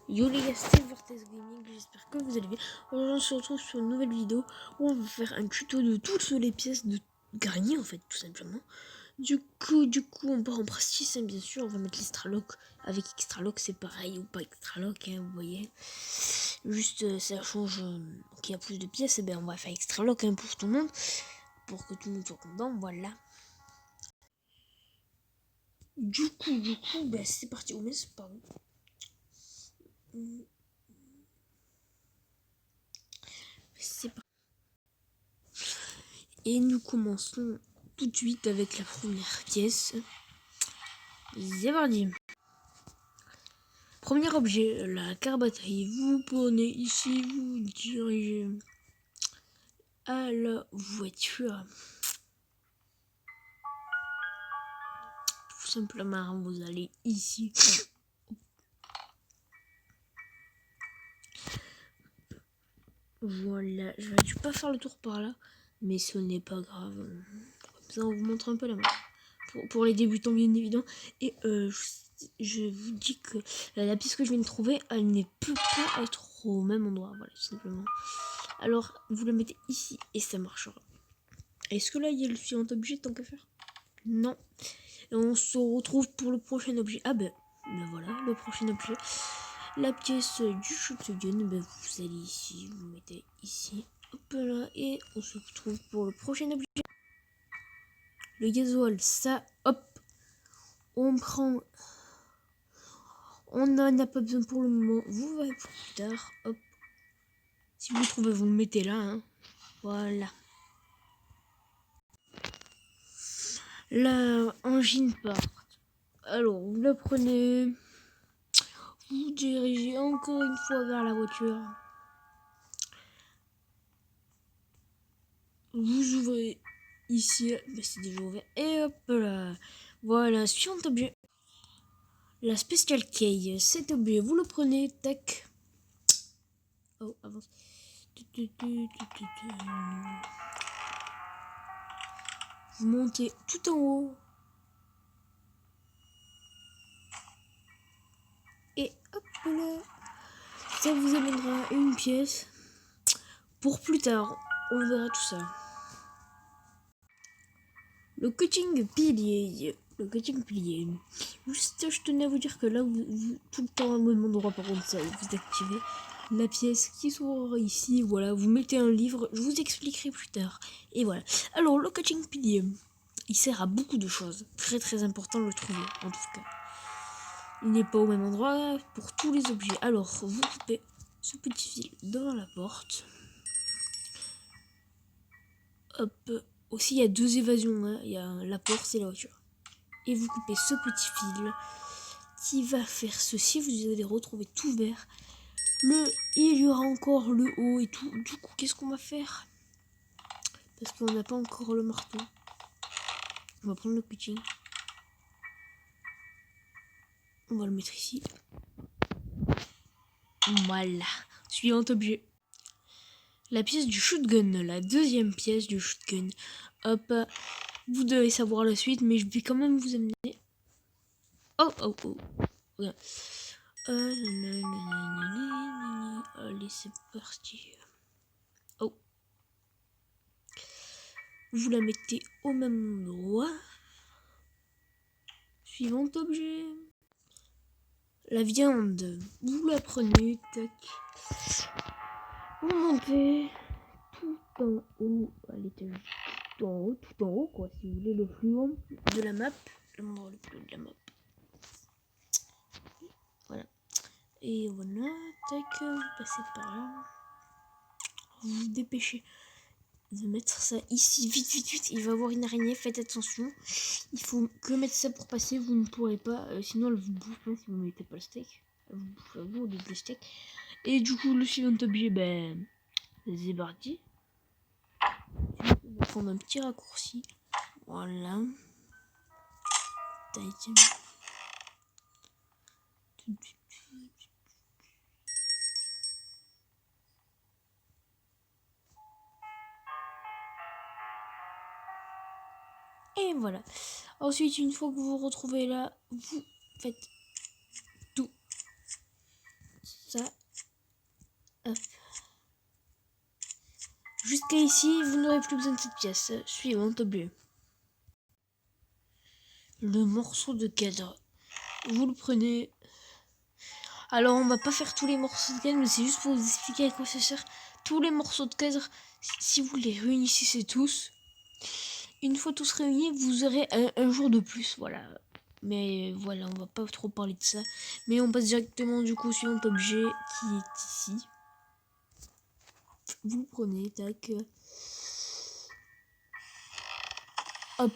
Yo les gars, c'est Vortex Gaming, j'espère que vous allez bien. Aujourd'hui on se retrouve sur une nouvelle vidéo où on va faire un tuto de toutes les pièces de gagner en fait, tout simplement. Du coup on part en pratique, bien sûr, on va mettre l'extra-lock. Avec extra-lock c'est pareil ou pas extra-lock, hein, vous voyez. Juste ça change qu'il y a plus de pièces, et ben on va faire extra-lock hein, pour tout le monde. Pour que tout le monde soit content, voilà. Du coup, ben c'est parti, oh mais c'est pas bon. C'est parti. Et nous commençons tout de suite avec la première pièce. C'est parti. Premier objet, la carte batterie. Vous prenez ici, vous dirigez à la voiture. Tout simplement, vous allez ici. Voilà, je vais pas faire le tour par là, mais ce n'est pas grave. Comme ça, on vous montre un peu la main. Pour les débutants, bien évidemment. Et je vous dis que la pièce que je viens de trouver, elle ne peut pas être au même endroit. Voilà, tout simplement. Alors, vous la mettez ici et ça marchera. Est-ce que là, il y a le suivant objet tant qu'à faire? Non. Et on se retrouve pour le prochain objet. Ah ben voilà, le prochain objet. La pièce du shotgun, ben vous allez ici, vous mettez ici. Hop là, et on se retrouve pour le prochain objet. Le gasoil, ça, hop. On prend... On n'en a pas besoin pour le moment. Vous verrez plus tard. Hop. Si vous le trouvez, vous le mettez là. Hein. Voilà. La engine part. Alors, vous la prenez. Vous dirigez encore une fois vers la voiture. Vous ouvrez ici. Ben, c'est déjà ouvert. Et hop là. Voilà, suivant objet. La Special Key. Cet objet, vous le prenez. Tac. Oh, avance. Vous montez tout en haut. Et hop là. Ça vous amènera une pièce. Pour plus tard, on verra tout ça. Le cutting pilier. Le cutting pilier. Juste, je tenais à vous dire que là, vous tout le temps au même endroit, par contre, ça, vous activez la pièce qui sera ici. Voilà, vous mettez un livre. Je vous expliquerai plus tard. Et voilà. Alors, le cutting pilier, il sert à beaucoup de choses. Très très important de le trouver, en tout cas. Il n'est pas au même endroit pour tous les objets. Alors, vous coupez ce petit fil devant la porte. Hop. Aussi, il y a deux évasions. Hein. Il y a la porte et la voiture. Et vous coupez ce petit fil qui va faire ceci. Vous allez retrouver tout vert. Il y aura encore le haut et tout. Du coup, qu'est-ce qu'on va faire? Parce qu'on n'a pas encore le marteau. On va prendre le cutting. On va le mettre ici. Voilà. Suivant objet. La pièce du shotgun. La deuxième pièce du shotgun. Hop. Vous devez savoir la suite, mais je vais quand même vous amener. Oh, oh, oh. Voilà. Allez, c'est parti. Oh. Vous la mettez au même endroit. Suivant objet. La viande. Vous la prenez. Tac. Vous montez tout en haut. À l'étage. Tout en haut, quoi. Si vous voulez, le plus haut de la map. L'endroit le plus haut de la map. Voilà. Et voilà. Tac. Vous passez par là. Vous vous dépêchez de mettre ça ici, vite, il va y avoir une araignée, faites attention, il faut que mettre ça pour passer, vous ne pourrez pas, sinon elle vous bouffe, hein, si vous ne mettez pas le steak, elle vous bouffe à vous au lieu de le steak, et du coup le suivant objet, ben, c'est parti, on va prendre un petit raccourci, voilà, et voilà. Ensuite, une fois que vous vous retrouvez là, vous faites tout Jusqu'à ici, vous n'aurez plus besoin de cette pièce. Suivant objet. Le morceau de cadre. Vous le prenez. Alors on va pas faire tous les morceaux de cadre, mais c'est juste pour vous expliquer à quoi ça sert. Tous les morceaux de cadre, si vous les réunissez tous, une fois tous réunis, vous aurez un jour de plus, voilà. Mais voilà, on va pas trop parler de ça. Mais on passe directement du coup au suivant objet qui est ici. Vous le prenez, tac. Hop.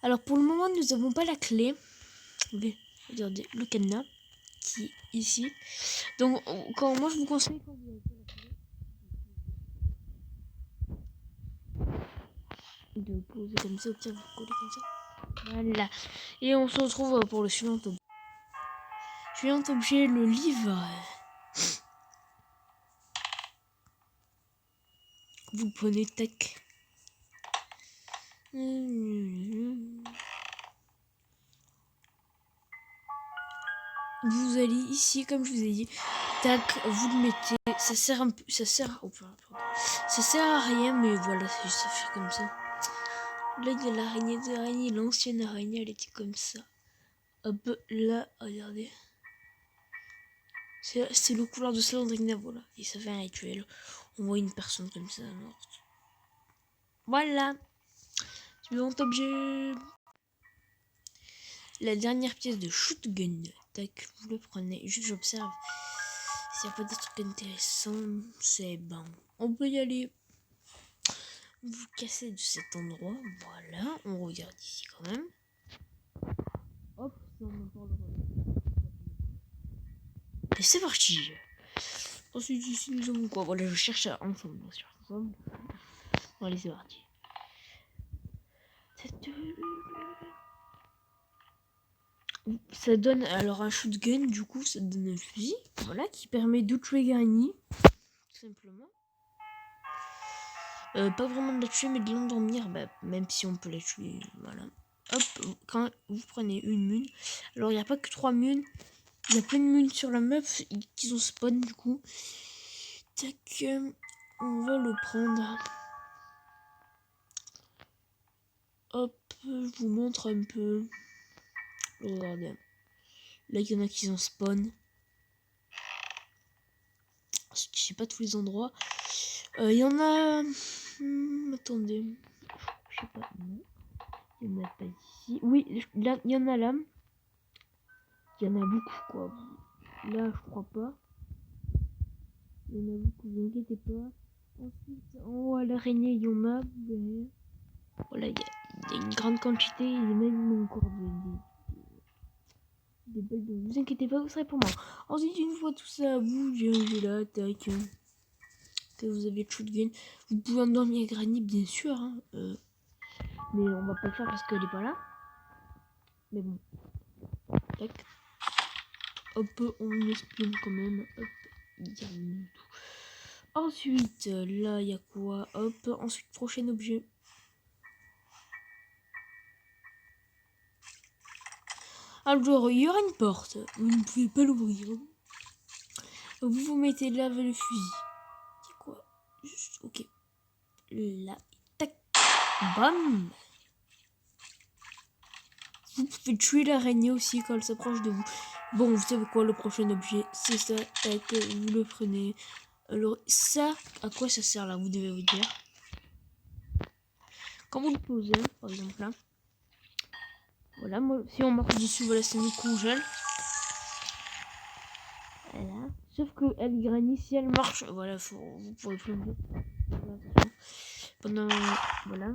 Alors pour le moment, nous n'avons pas la clé. Regardez, le cadenas qui est ici. Donc quand moi je vous conseille quand vous avez pas la clé, de poser comme ça, au pire vous collez comme ça. Voilà. Et on se retrouve pour le suivant objet. Suivant objet, le livre. Vous le prenez, tac. Vous allez ici, comme je vous ai dit, tac, vous le mettez. Ça sert un peu, ça sert, oh, pardon. Ça sert à rien, mais voilà, ça fait comme ça. Là, il y a l'araignée de l'araignée, l'ancienne araignée, elle était comme ça. Hop, là, regardez. C'est le couloir de Salandrina, voilà. Et ça fait un rituel. On voit une personne comme ça, morte. Voilà. Suivant objet. La dernière pièce de shotgun. Tac, vous le prenez. Juste j'observe. S'il n'y a pas des trucs intéressants, c'est bon. On peut y aller. Vous cassez de cet endroit. Voilà. On regarde ici quand même. Hop, ça on en parlera. Et c'est parti. Ensuite ici nous avons quoi? Voilà, je cherche ensemble, bien sûr. Ensemble. Allez, c'est parti. Ça donne alors un shotgun, du coup ça donne un fusil, voilà, qui permet de tuer Granny, tout simplement. Pas vraiment de la tuer, mais de l'endormir, bah, même si on peut la tuer, voilà. Hop, quand vous prenez une mune, alors il n'y a pas que 3 munes, il y a plein de munes sur la meuf qui ont spawn, du coup. Tac, on va le prendre. Hop, je vous montre un peu. Regardez. Là, il y en a qui ont spawn. Je sais pas tous les endroits. Il y en a... attendez. Je sais pas. Non. Il y en a pas ici. Oui, là, il y en a là. Il y en a beaucoup, quoi. Là, je crois pas. Il y en a beaucoup, vous inquiétez pas. Ensuite, en haut à l'araignée, il y en a. Vous verrez. Voilà, il y a une grande quantité. Il y a même encore des belles de... Vous inquiétez pas, vous serez pour moi. Ensuite, une fois tout ça, vous viendez là, tac. Que vous avez le shotgun. Vous pouvez endormir Granny, bien sûr. Hein, mais on va pas le faire parce qu'elle est pas là. Mais bon. Tac. Hop, on espionne quand même. Hop. Il y a tout. Ensuite, là, il y a quoi? Hop. Ensuite, prochain objet. Alors, il y aura une porte. Vous ne pouvez pas l'ouvrir. Vous vous mettez là avec le fusil. C'est quoi? Juste, ok. Là. Tac. Bam. Vous pouvez tuer l'araignée aussi quand elle s'approche de vous. Bon, vous savez quoi, le prochain objet, c'est ça. Tac, vous le prenez. Alors, ça, à quoi ça sert là, vous devez vous dire. Quand vous le posez, par exemple là. Voilà, moi, si on marche dessus, voilà, ça nous congèle. Voilà. Sauf que elle Granny, si elle marche, voilà, vous pourrez plus pendant, voilà.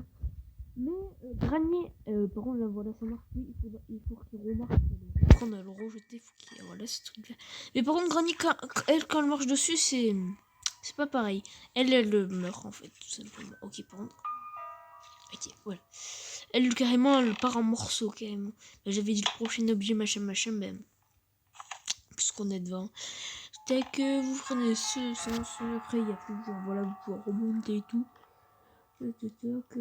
Mais Granny, par contre, là, voilà, ça marche plus. Il faut qu'il remarque. Prendre à le rejeter, il faut qu'il, voilà, ce truc-là. Mais par contre, Granny, quand elle marche dessus, c'est pas pareil. Elle meurt en fait, tout simplement. Ok, par contre. Ok, voilà. Elle, carrément, elle part en morceaux, carrément. J'avais dit le prochain objet, machin, ben. Puisqu'on est devant. Tac, vous prenez ce sens. Après, il y a plus de genre, voilà, vous pouvez remonter et tout. Tac.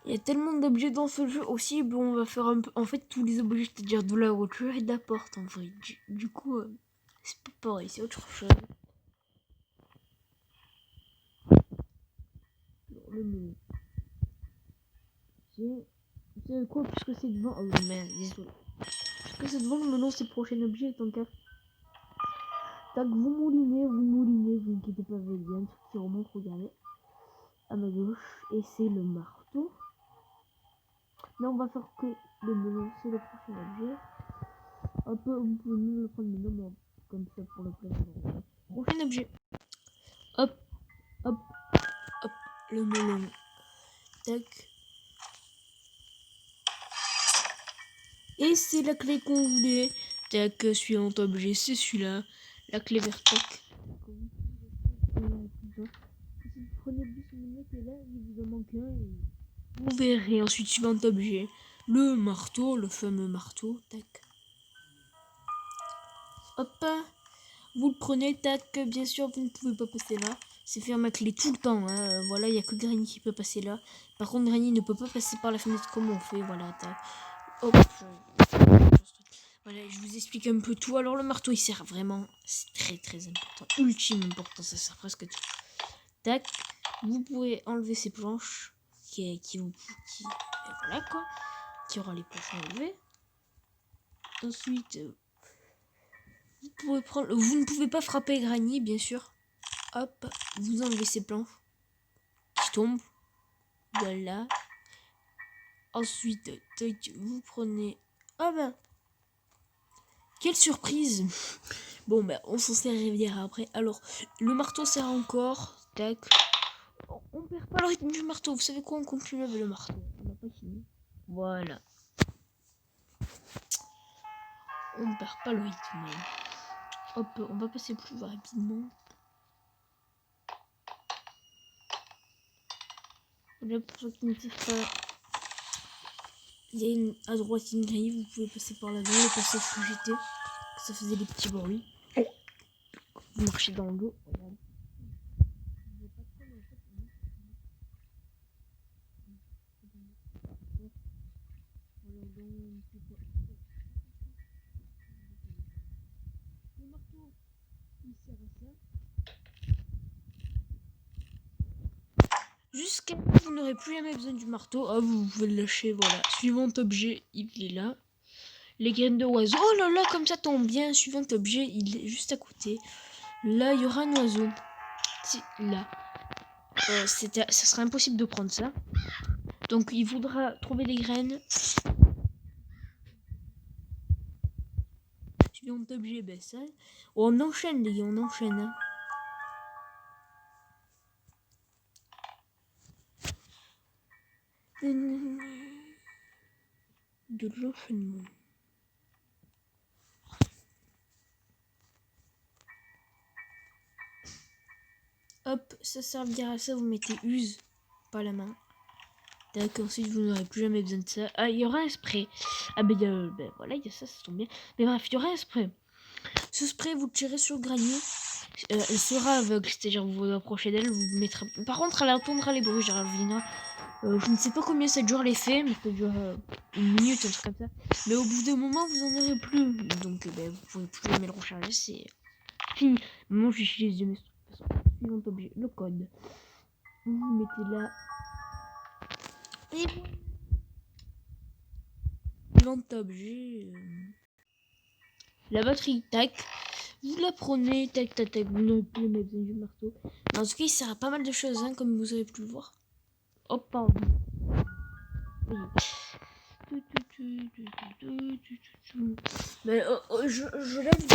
Il y a tellement d'objets dans ce jeu aussi. Bon, on va faire un peu. En fait, tous les objets, c'est-à-dire de la voiture et de la porte en vrai. Du coup, c'est pas pareil, c'est autre chose. Alors, le melon. C'est quoi? Puisque c'est devant. Oh merde, désolé. Puisque c'est devant le melon, c'est le prochain objet. Donc, tac, vous moulinez, vous inquiétez pas, il y a un truc qui remonte, regardez. À ma gauche. Et c'est le marteau. Là, on va faire que le melon, c'est le prochain objet. Hop, vous pouvez même le prendre maintenant, comme ça pour le placer. Prochain objet. Hop, hop, hop, le melon. Tac. Et c'est la clé qu'on voulait. Tac, suivant objet, c'est celui-là. La clé verte. Tac. Si vous prenez le bus qui est là, il vous en manque un. Vous verrez ensuite suivant objet. Le marteau, le fameux marteau. Tac. Hop. Vous le prenez, tac, bien sûr, vous ne pouvez pas passer là. C'est fermé à clé tout le temps, hein. Voilà, il n'y a que Granny qui peut passer là. Par contre, Granny ne peut pas passer par la fenêtre comme on fait, voilà, tac. Hop. Voilà, je vous explique un peu tout. Alors, le marteau, il sert vraiment, c'est très très important. Ultime important, ça sert presque tout. Tac. Vous pouvez enlever ces planches voilà quoi. Qui aura les planches enlevées. Ensuite, vous ne pouvez pas frapper Granny, bien sûr. Hop, vous enlevez ces planches qui tombent. Voilà. Ensuite, tac, vous prenez... Ah ben, quelle surprise. Bon, ben, on s'en servira après. Alors, le marteau sert encore. Tac. On perd pas le rythme du marteau. Vous savez quoi? On continue avec le marteau. On n'a pas fini. Voilà. On ne perd pas le rythme. Hop, on va passer plus rapidement. Là, pour ceux qui ne savent pas, il y a à droite une grille. Vous pouvez passer par là-dedans. Le passage sous GT. Ça faisait des petits bruits. Vous marchez dans l'eau. Regarde. Le marteau, il sert à ça. Jusqu'à vous n'aurez plus jamais besoin du marteau. Ah, vous pouvez le lâcher, voilà. Suivant objet, il est là. Les graines de oiseau. Oh là là, comme ça tombe bien. Suivant objet, il est juste à côté. Là, il y aura un oiseau. Là. Ça serait impossible de prendre ça. Donc, il faudra trouver des graines. Suivant objet, ben ça. Oh, on enchaîne, les gars, on enchaîne. Hein. De l'enchaînement. Hop, ça servira à ça, vous mettez use, pas la main. D'accord, ensuite vous n'aurez plus jamais besoin de ça. Ah, il y aura un spray. Ah ben, voilà, il y a ça, ça tombe bien. Mais bref, il y aura un spray. Ce spray, vous le tirez sur le granier. Elle sera aveugle, c'est-à-dire vous vous approchez d'elle, vous mettrez... Par contre, elle entendra les bruits, Géraldine. Je ne sais pas combien ça dure l'effet, mais ça dure une minute, un truc comme ça. Mais au bout d'un moment, vous en aurez plus. Donc, vous pouvez plus jamais le recharger, c'est fini. Moi, j'utilise mes suivant objet, le code. Vous mettez là. Et suivant objet. La batterie, tac. Vous la prenez, tac, tac, tac. Vous n'avez plus jamais besoin du marteau. Mais en tout cas, il sert à pas mal de choses, hein, comme vous avez pu le voir. Hop, pardon. Oui. Mais je lève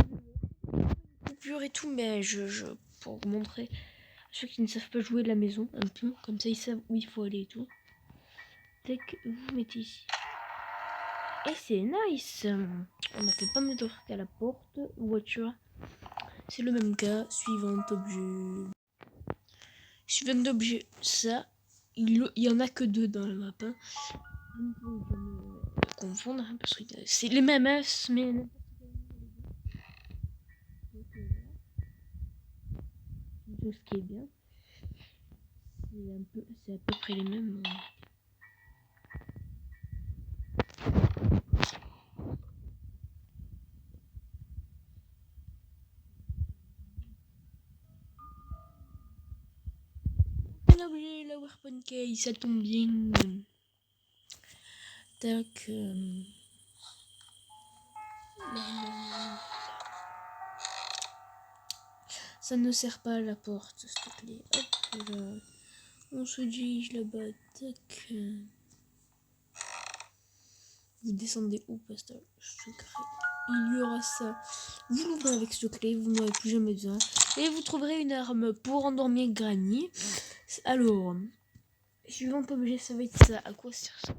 coupure et tout, mais pour vous montrer à ceux qui ne savent pas jouer de la maison, un peu, comme ça ils savent où il faut aller et tout. Tac, vous mettez ici. Et c'est nice. On a fait pas mal de trucs à la porte, voiture. C'est le même cas, suivant objet. Suivant d'objet, ça, il y en a que 2 dans la map. Hein. Vous ne pouvez jamais confondre, hein, parce que c'est les mêmes, hein, mais... Tout ce qui est bien. C'est à peu près les mêmes. un objet, la weapon case, ça tombe bien. Tac. Ça ne sert pas à la porte, cette clé. Hop là. On se dirige là-bas. Tac. Vous descendez au passage secret. Il y aura ça. Vous l'ouvrez avec cette clé, vous n'aurez plus jamais besoin. Et vous trouverez une arme pour endormir Granny. Alors, suivant objet, ça va être ça. À quoi sert ça?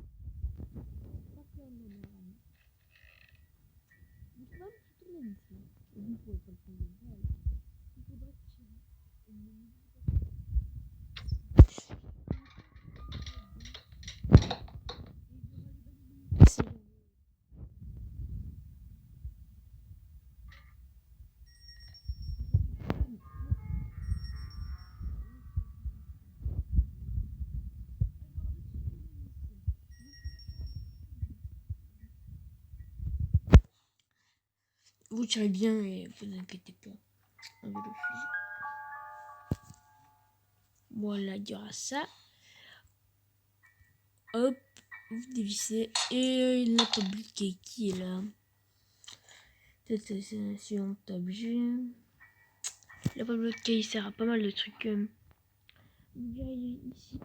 Vous tirez bien et vous inquiétez pas avec le fusil. Voilà, il y aura ça. Hop, vous dévissez et la tablette qui est là. C'est un suivant objet. La tablette qui sert à pas mal de trucs. Vous direz ici.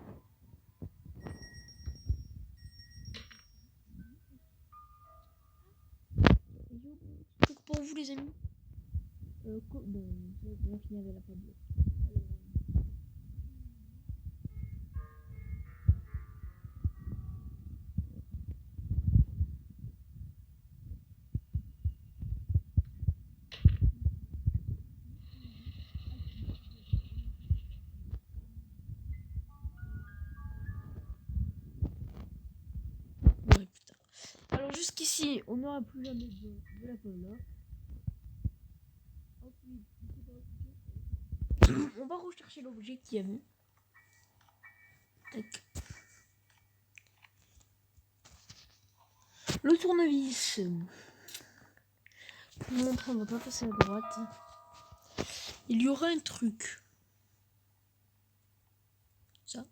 Pour vous les amis. Bien fini avec la tablette. Ouais, putain. Alors jusqu'ici, on n'aura plus jamais de la pomme. On va rechercher l'objet qu'il y avait. Tac. Le tournevis. Pour vous montrer, on va pas passer à droite. Il y aura un truc. Ça.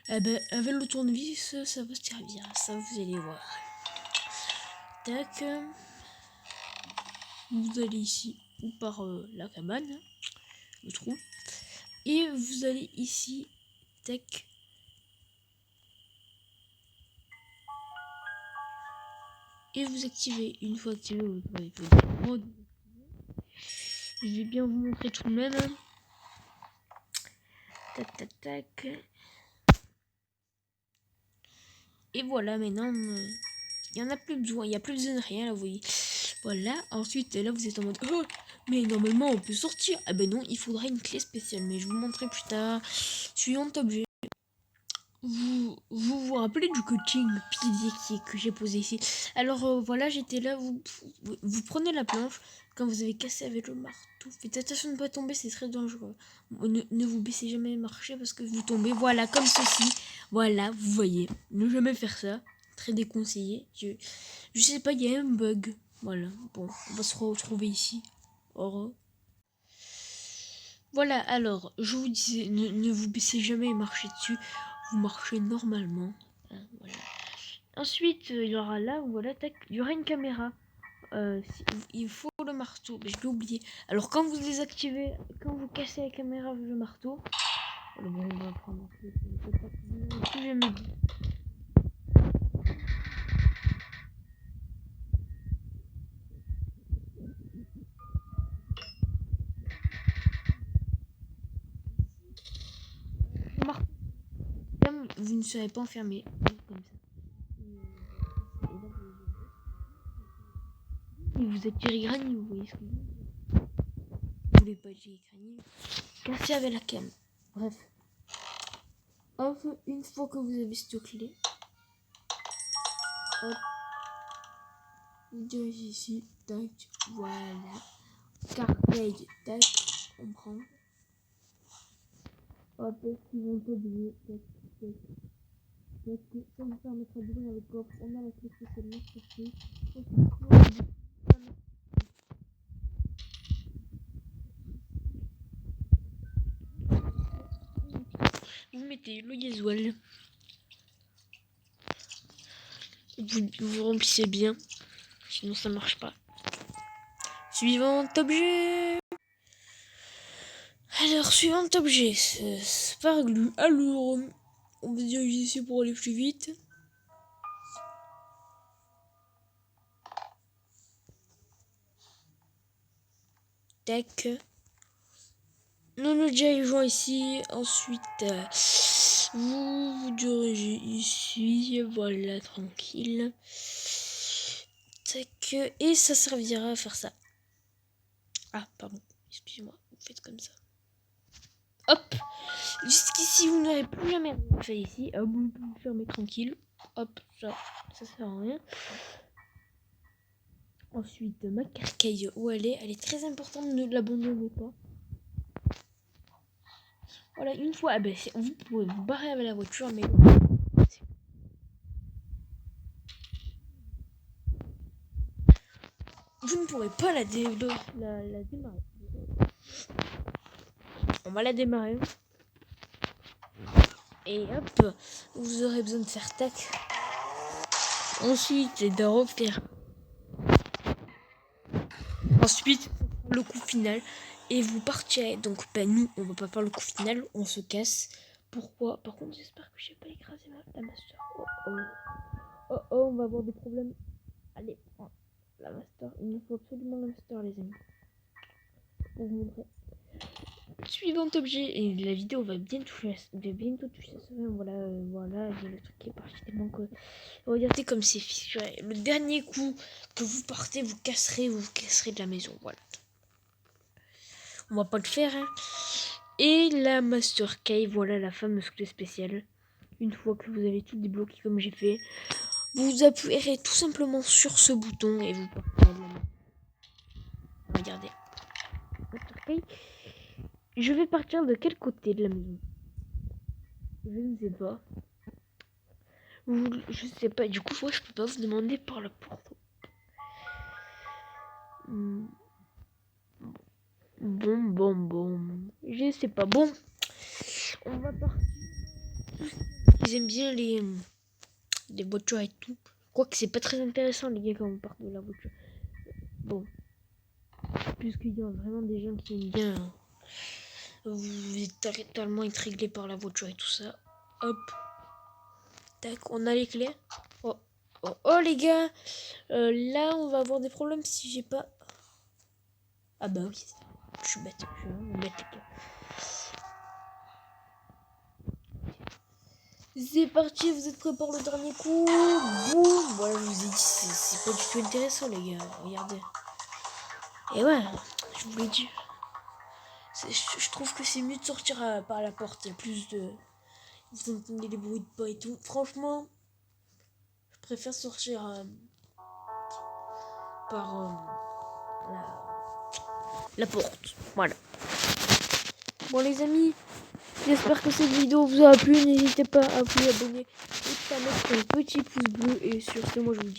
Eh ben, avec le tournevis, ça va servir. Ça, vous allez voir. Tac. Vous allez ici, ou par la cabane, le trou. Et vous allez ici. Tac. Et vous activez. Une fois activé, vous pouvez mode. Je vais bien vous montrer tout de même. Tac, tac, tac. Et voilà, maintenant, il n'y en a plus besoin. Il n'y a plus besoin de rien, là, vous voyez. Voilà. Ensuite, là, vous êtes en mode, oh, mais normalement, on peut sortir. Ah ben non, il faudra une clé spéciale. Mais je vous montrerai plus tard. Suivant objet. Vous rappelez du coaching pilier que j'ai posé ici. Alors voilà, j'étais là, vous prenez la planche quand vous avez cassé avec le marteau. Faites attention de ne pas tomber, c'est très dangereux. Ne vous baissez jamais marcher parce que vous tombez. Voilà, comme ceci. Voilà, vous voyez. Ne jamais faire ça. Très déconseillé. Je sais pas, il y a un bug. Voilà, bon, on va se retrouver ici. Au revoir. Voilà, alors, je vous disais, ne vous baissez jamais et marchez dessus. Vous marchez normalement. Voilà. Ensuite, il y aura là, voilà, tac, il y aura une caméra. Il faut le marteau, mais je l'ai oublié. Alors, quand vous désactivez, quand vous cassez la caméra avec le marteau, voilà, bon, on va prendre vous ne serez pas enfermé comme ça. Et vous êtes Jerry Granny, vous voyez ce que je veux dire. Vous voulez pas Jerry Granny, cassez avec la cam. Bref. Hop, une fois que vous avez cette clé, hop, vous dirigez ici, tac, voilà. Carpage, tac, on prend. Hop, si vous pas oublier, tac, tac. Donc, ça vous permettra d'ouvrir le coffre. On a la clé spécialement sortie. vous mettez le gasoil. Vous remplissez bien. Sinon ça marche pas. Suivant objet. Alors, suivant objet. Sparglue. Alors, on va diriger ici pour aller plus vite. Tac. Nous dirigeons ici. Ensuite, vous dirigez ici. Voilà, tranquille. Tac. Et ça servira à faire ça. Ah, pardon. Excusez-moi. Vous faites comme ça. Hop. Jusqu'ici, vous n'aurez plus jamais rien fait ici. Hop, vous pouvez fermer tranquille. Hop, ça sert à rien. Ensuite, ma carcaille, où elle est très importante, ne l'abandonnez pas. Voilà, une fois, vous pouvez vous barrer avec la voiture, mais vous ne pourrez pas la démarrer. On va la démarrer. Et hop, vous aurez besoin de faire tac. Ensuite, de refaire. Ensuite, le coup final. Et vous partirez. Donc, nous, on va pas faire le coup final. On se casse. Pourquoi? Par contre, j'espère que j'ai pas écrasé la master. Oh, on va avoir des problèmes. Allez, la master. Il nous faut absolument la master, les amis. Pour vous montrer. Suivant objet. Et la vidéo va bientôt toucher ça. Voilà, j'ai le truc qui est parti tellement que. Regardez comme c'est fissuré. Le dernier coup que vous partez, vous casserez de la maison. Voilà. On va pas le faire, hein. Et la Master Key, voilà la fameuse clé spéciale. Une fois que vous avez tout débloqué comme j'ai fait, vous appuierez tout simplement sur ce bouton et vous partez de la maison. Regardez. Master Key. Je vais partir de quel côté de la maison? Je ne sais pas. Je sais pas. Du coup, je peux pas vous demander par la porte. Bon. Je sais pas. Bon. On va partir. Ils aiment bien les voitures et tout. Quoique c'est pas très intéressant les gars quand on part de la voiture. Bon. Puisqu'il y a vraiment des gens qui aiment bien. Vous êtes totalement intrigués par la voiture et tout ça. Hop. Tac, on a les clés. Oh les gars. Là on va avoir des problèmes si j'ai pas. Ah bah oui. Je suis bête. Je suis vraiment bête les gars. C'est parti, vous êtes prêts pour le dernier coup. Boum. Voilà, je vous ai dit, c'est pas du tout intéressant les gars. Regardez. Et ouais, je vous l'ai dit. Je trouve que c'est mieux de sortir par la porte. Il y a plus de. Vous entendez les bruits de pas et tout. Franchement, je préfère sortir par la porte. Voilà. Bon les amis, j'espère que cette vidéo vous a plu. N'hésitez pas à vous abonner et à mettre un petit pouce bleu. Et sur ce, moi je vous dis